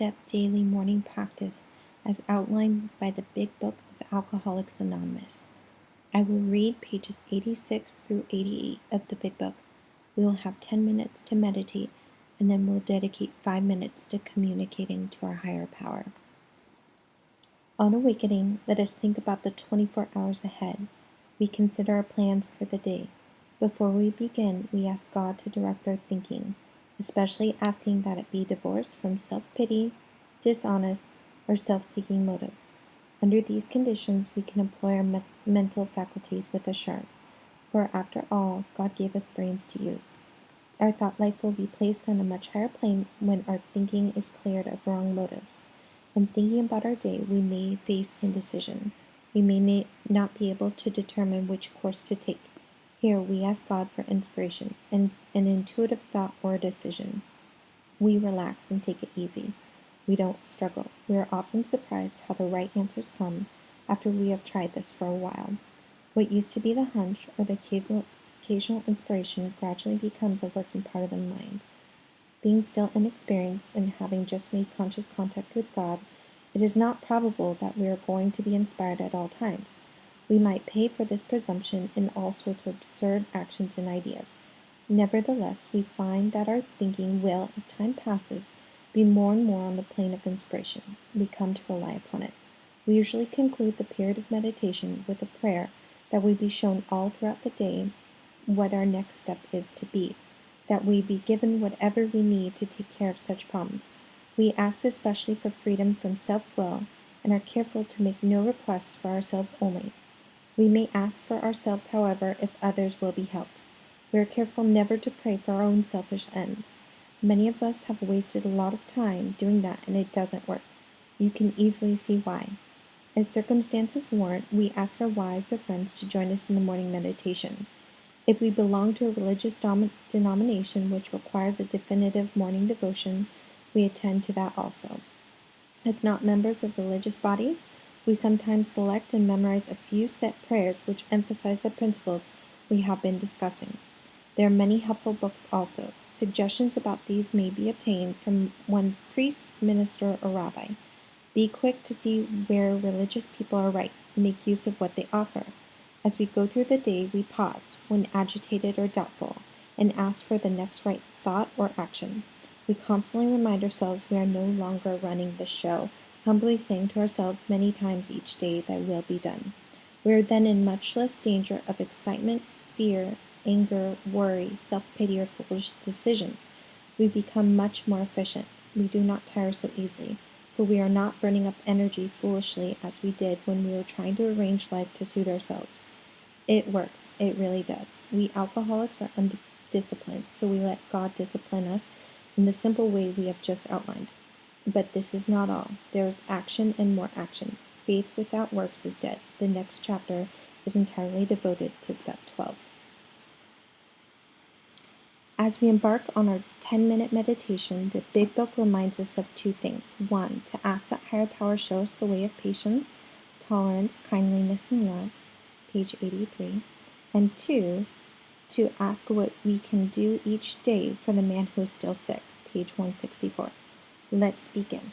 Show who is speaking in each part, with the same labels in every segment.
Speaker 1: step daily morning practice as outlined by the Big Book of Alcoholics Anonymous. I will read pages 86 through 88 of the Big Book. We will have 10 minutes to meditate, and then we'll dedicate 5 minutes to communicating to our higher power. On awakening, let us think about the 24 hours ahead. We consider our plans for the day. Before we begin, we ask God to direct our thinking, especially asking that it be divorced from self-pity, dishonest, or self-seeking motives. Under these conditions, we can employ our mental faculties with assurance, for after all, God gave us brains to use. Our thought life will be placed on a much higher plane when our thinking is cleared of wrong motives. When thinking about our day, we may face indecision. We may not be able to determine which course to take. Here, we ask God for inspiration and an intuitive thought or a decision. We relax and take it easy. We don't struggle. We are often surprised how the right answers come after we have tried this for a while. What used to be the hunch or the occasional inspiration gradually becomes a working part of the mind. Being still inexperienced and having just made conscious contact with God, it is not probable that we are going to be inspired at all times. We might pay for this presumption in all sorts of absurd actions and ideas. Nevertheless, we find that our thinking will, as time passes, be more and more on the plane of inspiration. We come to rely upon it. We usually conclude the period of meditation with a prayer that we be shown all throughout the day what our next step is to be, that we be given whatever we need to take care of such problems. We ask especially for freedom from self-will and are careful to make no requests for ourselves only. We may ask for ourselves, however, if others will be helped. We are careful never to pray for our own selfish ends. Many of us have wasted a lot of time doing that, and it doesn't work. You can easily see why. As circumstances warrant, we ask our wives or friends to join us in the morning meditation. If we belong to a religious denomination which requires a definitive morning devotion, we attend to that also. If not members of religious bodies, we sometimes select and memorize a few set prayers which emphasize the principles we have been discussing. There are many helpful books also. Suggestions about these may be obtained from one's priest, minister, or rabbi. Be quick to see where religious people are right. Make use of what they offer. As we go through the day, we pause, when agitated or doubtful, and ask for the next right thought or action. We constantly remind ourselves we are no longer running the show, humbly saying to ourselves many times each day, "Thy will be done." We are then in much less danger of excitement, fear, anger, worry, self-pity, or foolish decisions. We become much more efficient. We do not tire so easily, for we are not burning up energy foolishly as we did when we were trying to arrange life to suit ourselves. It works. It really does. We alcoholics are undisciplined, so we let God discipline us in the simple way we have just outlined. But this is not all. There is action and more action. Faith without works is dead. The next chapter is entirely devoted to step 12. As we embark on our 10-minute meditation, the Big Book reminds us of two things. One, to ask that higher power show us the way of patience, tolerance, kindliness, and love, page 83. And two, to ask what we can do each day for the man who is still sick, page 164. Let's begin.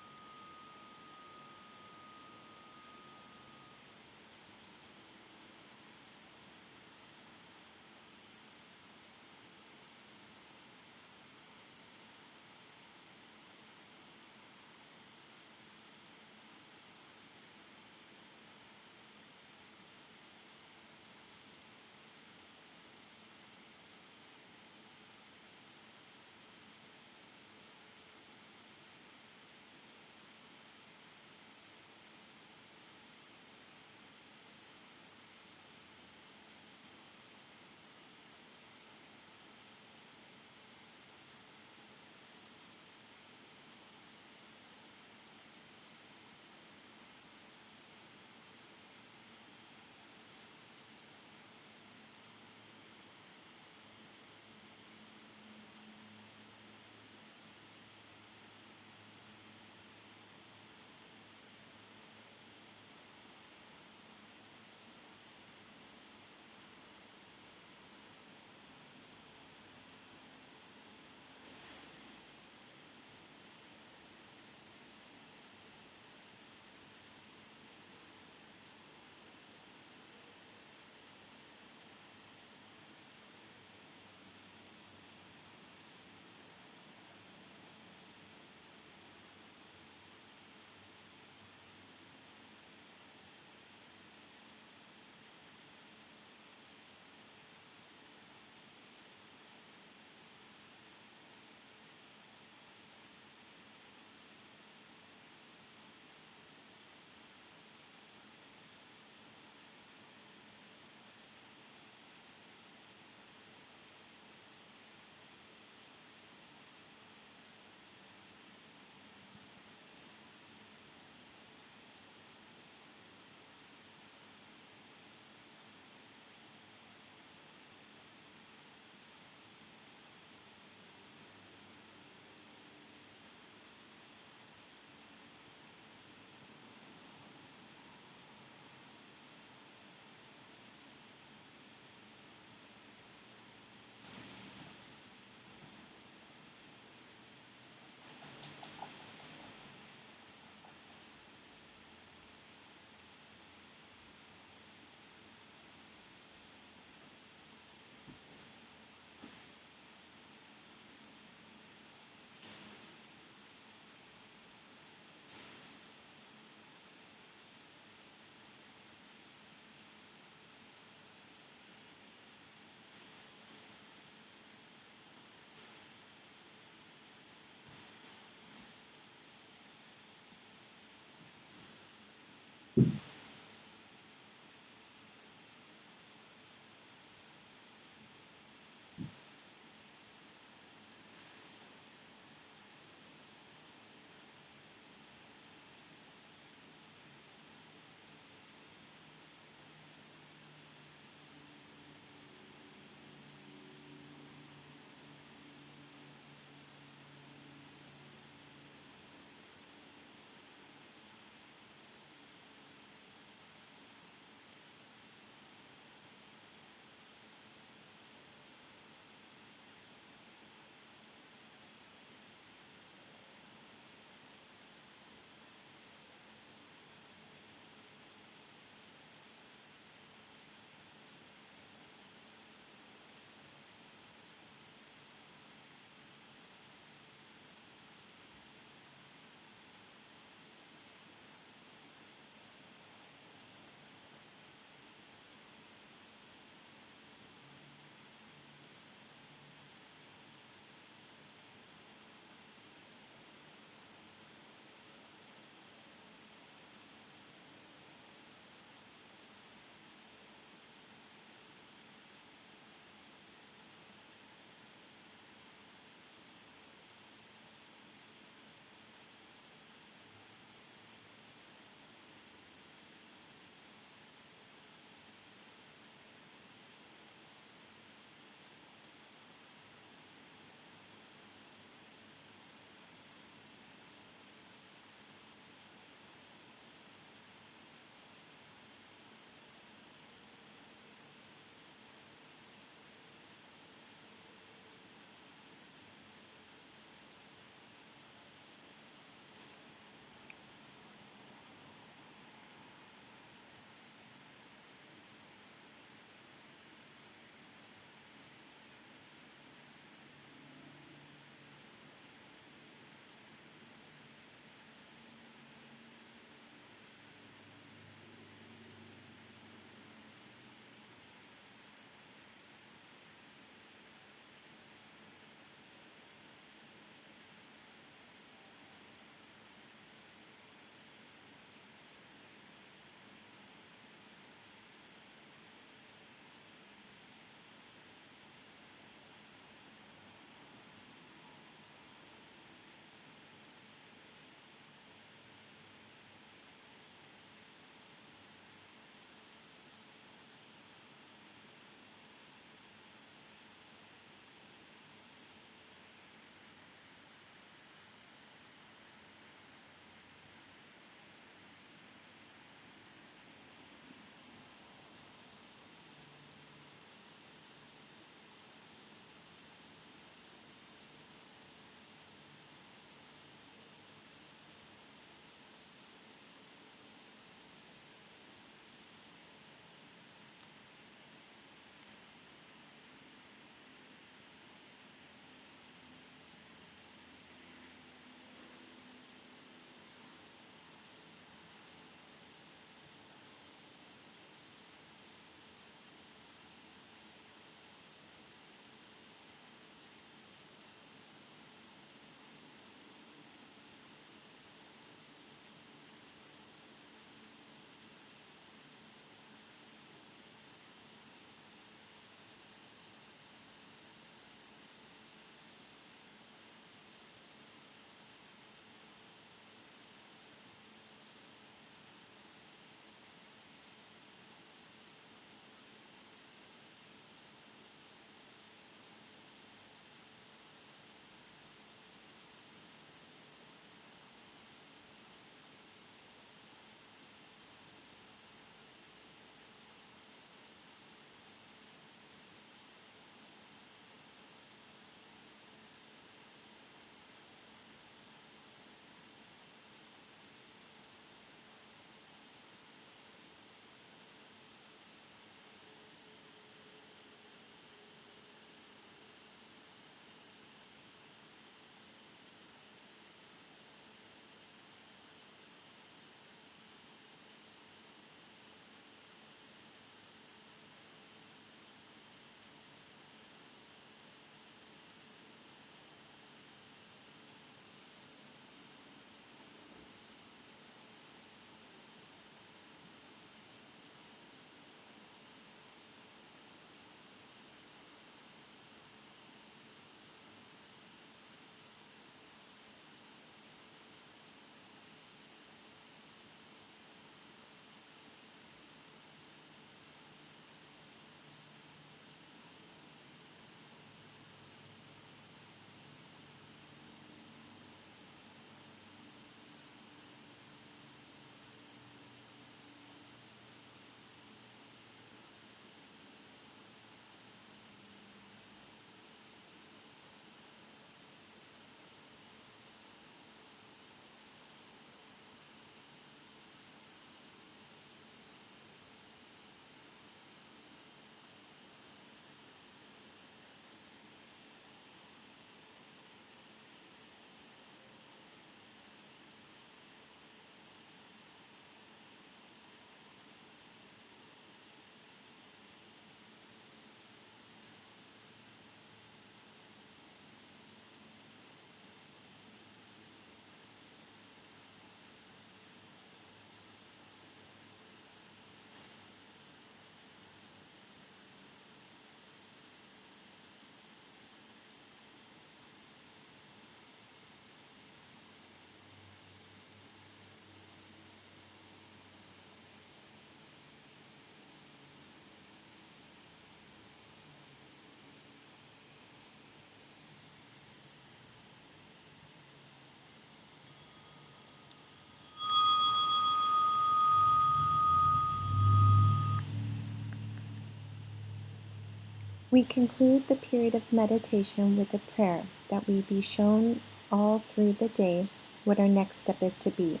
Speaker 1: We conclude the period of meditation with a prayer that we be shown all through the day what our next step is to be,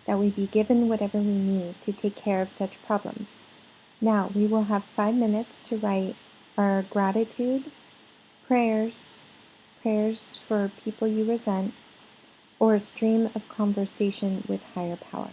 Speaker 1: that we be given whatever we need to take care of such problems. Now we will have 5 minutes to write our gratitude, prayers, prayers for people you resent, or a stream of conversation with higher power.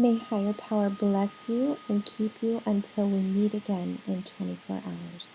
Speaker 1: May higher power bless you and keep you until we meet again in 24 hours.